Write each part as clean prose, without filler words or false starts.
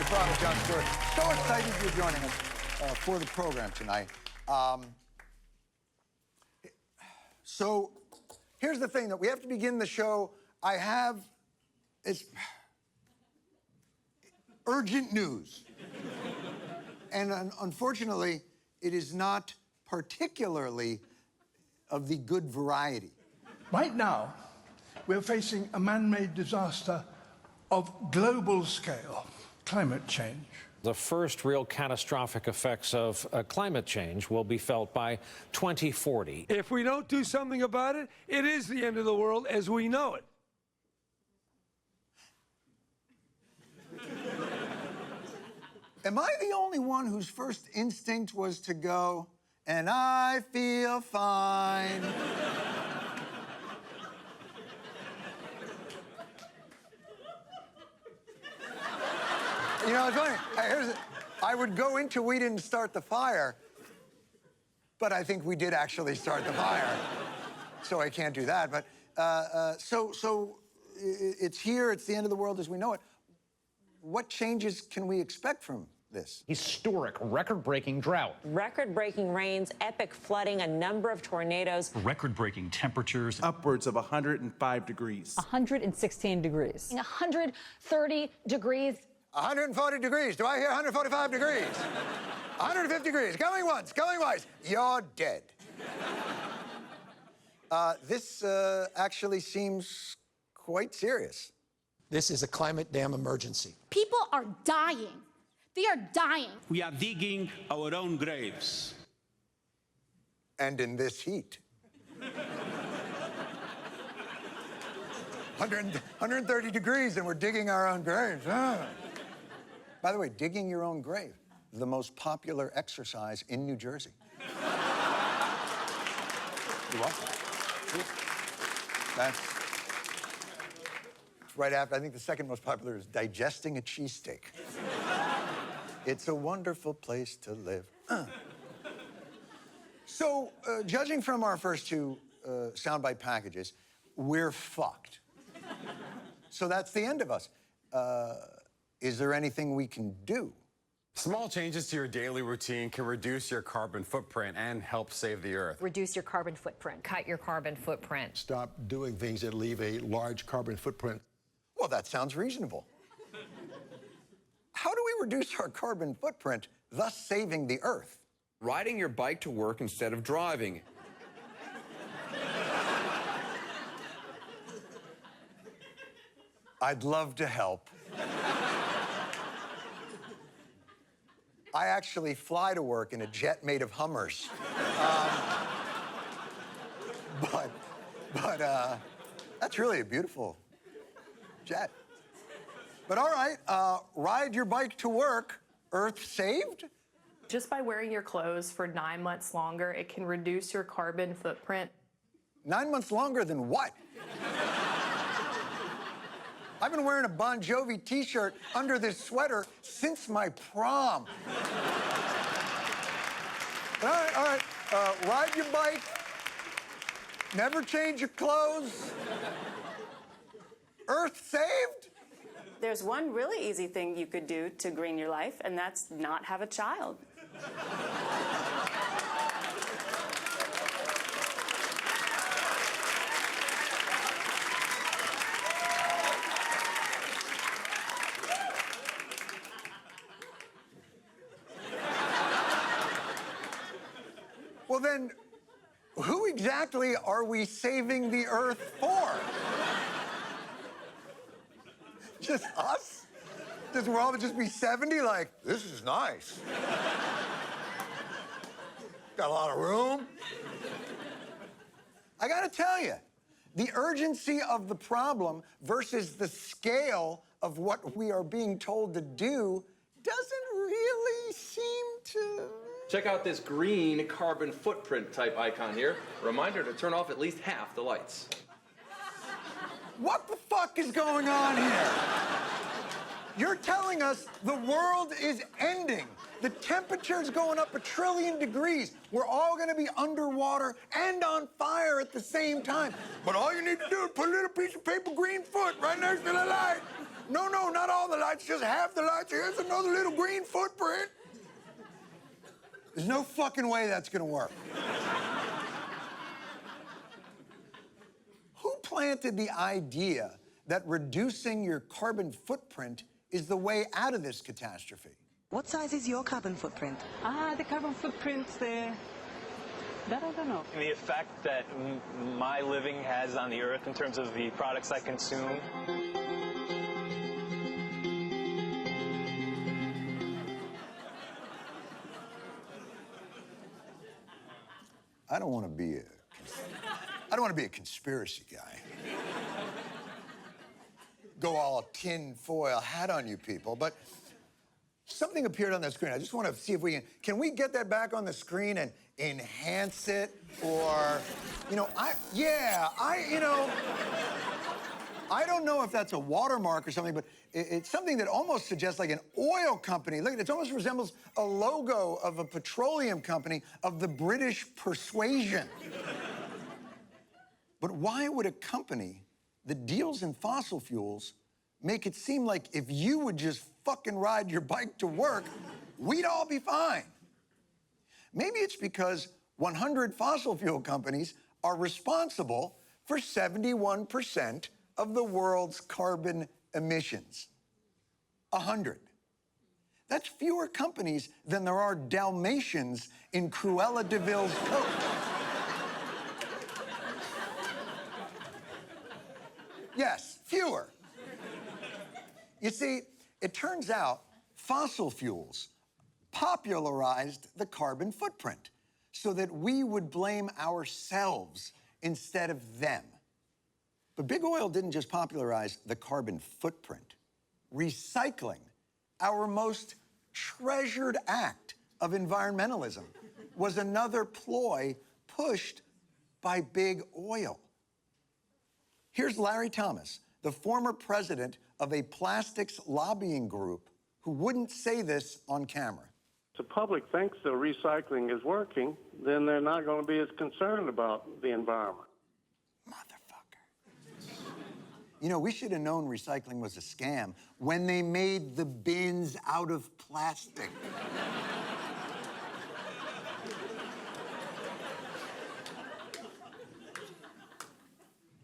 to Problem with Jon Stewart. So excited you're joining us for the program tonight. So here's the thing that we have to begin the show. It's urgent news. And unfortunately, it is not particularly of the good variety. Right now, we're facing a man-made disaster of global scale, climate change. The first real catastrophic effects of climate change will be felt by 2040. If we don't do something about it, it is the end of the world as we know it. Am I the only one whose first instinct was to go, and I feel fine? You know, it's funny. I would go into we didn't start the fire, but I think we did actually start the fire. So I can't do that. But so it's here. It's the end of the world as we know it. What changes can we expect from this? Historic, record-breaking drought. Record-breaking rains, epic flooding, a number of tornadoes. Record-breaking temperatures. Upwards of 105 degrees. 116 degrees. 130 degrees. 140 degrees. Do I hear 145 degrees? 150 degrees. Going once, going twice. You're dead. This actually seems quite serious. This is a climate damn emergency. People are dying. They are dying. We are digging our own graves. And in this heat. 130 degrees and we're digging our own graves. By the way, digging your own grave, the most popular exercise in New Jersey. You're welcome. That's right after, I think the second most popular is digesting a cheesesteak. It's a wonderful place to live. So, judging from our first two soundbite packages, we're fucked. So that's the end of us. Is there anything we can do? Small changes to your daily routine can reduce your carbon footprint and help save the Earth. Reduce your carbon footprint. Cut your carbon footprint. Stop doing things that leave a large carbon footprint. Well, that sounds reasonable. How do we reduce our carbon footprint, thus saving the Earth? Riding your bike to work instead of driving. I'd love to help. I actually fly to work in a jet made of Hummers. But that's really a beautiful jet. But all right, ride your bike to work, Earth saved? Just by wearing your clothes for 9 months longer, it can reduce your carbon footprint. 9 months longer than what? I've been wearing a Bon Jovi t-shirt under this sweater since my prom. All right. Ride your bike. Never change your clothes. Earth saved? There's one really easy thing you could do to green your life, and that's not have a child. Well, then, who exactly are we saving the Earth for? Just us? Does we'll all just be 70 like, this is nice. Got a lot of room. I gotta tell you, the urgency of the problem versus the scale of what we are being told to do doesn't really seem to... Check out this green carbon footprint type icon here. Reminder to turn off at least half the lights. What the fuck is going on here? You're telling us the world is ending. The temperature's going up 1 trillion degrees. We're all gonna be underwater and on fire at the same time. But all you need to do is put a little piece of paper green foot right next to the light. No, not all the lights, just half the lights. Here's another little green footprint. There's no fucking way that's gonna work. Who planted the idea that reducing your carbon footprint is the way out of this catastrophe? What size is your carbon footprint? The carbon footprint, that I don't know. The effect that my living has on the earth in terms of the products I consume. I don't want to be a conspiracy guy. Go all tinfoil hat on you people, but something appeared on the screen. I just want to see if we can we get that back on the screen and enhance it, or, I don't know if that's a watermark or something, but it's something that almost suggests like an oil company. Look, it almost resembles a logo of a petroleum company of the British persuasion. But why would a company that deals in fossil fuels make it seem like if you would just fucking ride your bike to work, we'd all be fine? Maybe it's because 100 fossil fuel companies are responsible for 71% of the world's carbon emissions. 100. That's fewer companies than there are Dalmatians in Cruella de Vil's coat. Yes, fewer. You see, it turns out fossil fuels popularized the carbon footprint so that we would blame ourselves instead of them. But big oil didn't just popularize the carbon footprint. Recycling, our most treasured act of environmentalism, was another ploy pushed by big oil. Here's Larry Thomas, the former president of a plastics lobbying group who wouldn't say this on camera. If the public thinks the recycling is working, then they're not going to be as concerned about the environment. We should have known recycling was a scam when they made the bins out of plastic.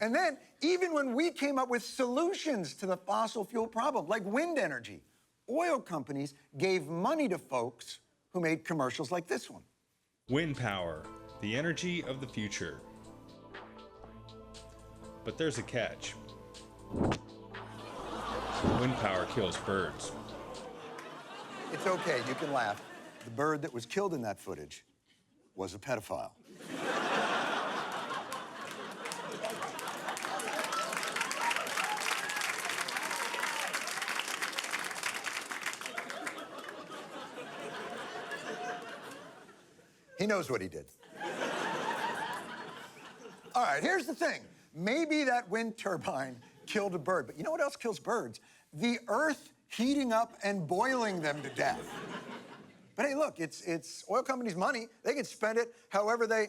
And then, even when we came up with solutions to the fossil fuel problem, like wind energy, oil companies gave money to folks who made commercials like this one. Wind power, the energy of the future. But there's a catch. Wind power kills birds. It's okay, you can laugh. The bird that was killed in that footage was a pedophile. He knows what he did. All right, here's the thing. Maybe that wind turbine killed a bird, but you know what else kills birds? The earth heating up and boiling them to death. But hey, look, it's oil companies' money. They can spend it however they...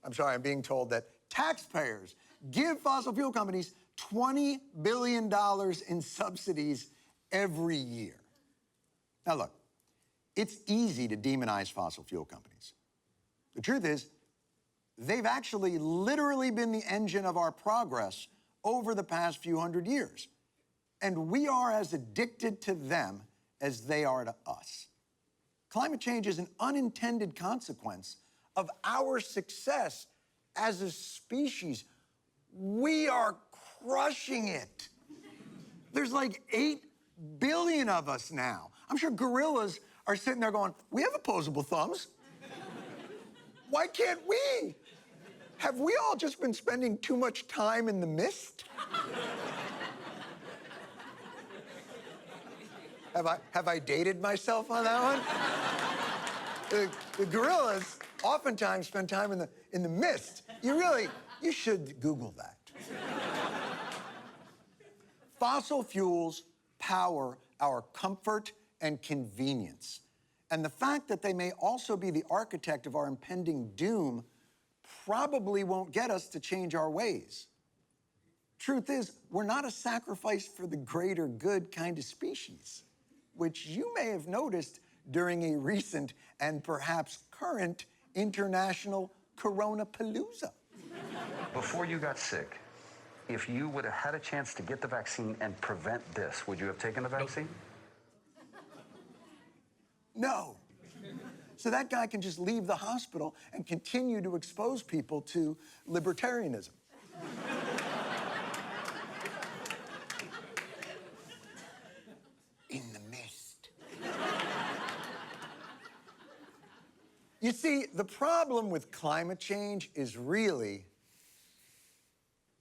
I'm sorry, I'm being told that taxpayers give fossil fuel companies $20 billion in subsidies every year. Now look, it's easy to demonize fossil fuel companies. The truth is, they've actually literally been the engine of our progress over the past few hundred years. And we are as addicted to them as they are to us. Climate change is an unintended consequence of our success as a species. We are crushing it. There's like 8 billion of us now. I'm sure gorillas are sitting there going, we have opposable thumbs. Why can't we? Have we all just been spending too much time in the mist? Have I dated myself on that one? The gorillas oftentimes spend time in the mist. You should Google that. Fossil fuels power our comfort and convenience. And the fact that they may also be the architect of our impending doom probably won't get us to change our ways. Truth is, we're not a sacrifice for the greater good kind of species, which you may have noticed during a recent and perhaps current international Coronapalooza. Before you got sick, if you would have had a chance to get the vaccine and prevent this, would you have taken the vaccine? No. So that guy can just leave the hospital and continue to expose people to libertarianism. In the mist. You see, the problem with climate change is really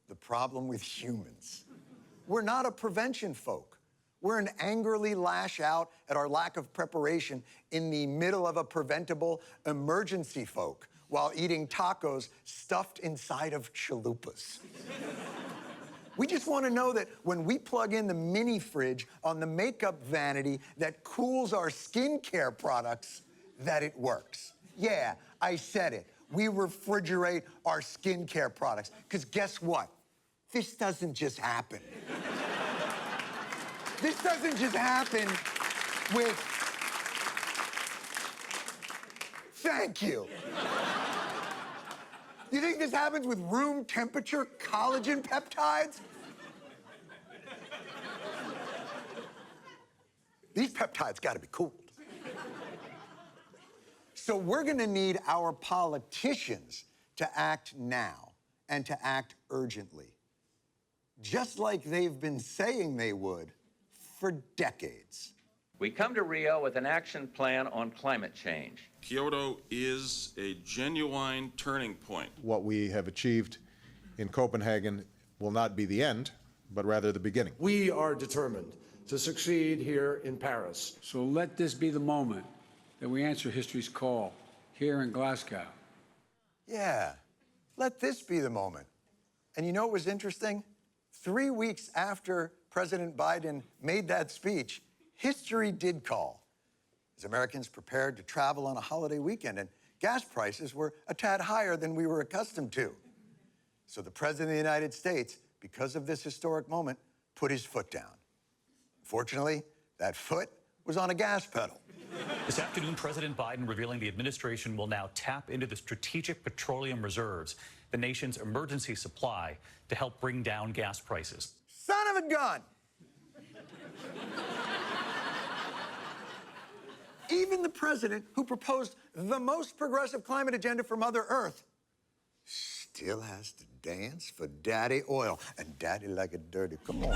the problem with humans. We're not a prevention folk. We're an angrily lash out at our lack of preparation in the middle of a preventable emergency folk while eating tacos stuffed inside of chalupas. We just want to know that when we plug in the mini fridge on the makeup vanity that cools our skincare products, that it works. Yeah, I said it. We refrigerate our skincare products. Because guess what? This doesn't just happen. This doesn't just happen with... Thank you. You think this happens with room temperature collagen peptides? These peptides gotta be cooled. So we're gonna need our politicians to act now and to act urgently, just like they've been saying they would for decades. We come to Rio with an action plan on climate change. Kyoto is a genuine turning point. What we have achieved in Copenhagen will not be the end, but rather the beginning. We are determined to succeed here in Paris. So let this be the moment that we answer history's call here in Glasgow. Yeah, let this be the moment. And you know what was interesting? 3 weeks after President Biden made that speech, history did call, as Americans prepared to travel on a holiday weekend, and gas prices were a tad higher than we were accustomed to. So the President of the United States, because of this historic moment, put his foot down. Fortunately, that foot was on a gas pedal. This afternoon, President Biden revealing the administration will now tap into the strategic petroleum reserves, the nation's emergency supply, to help bring down gas prices. Son of a gun! Even the president who proposed the most progressive climate agenda for Mother Earth still has to dance for Daddy Oil. And Daddy like it dirty. Come on.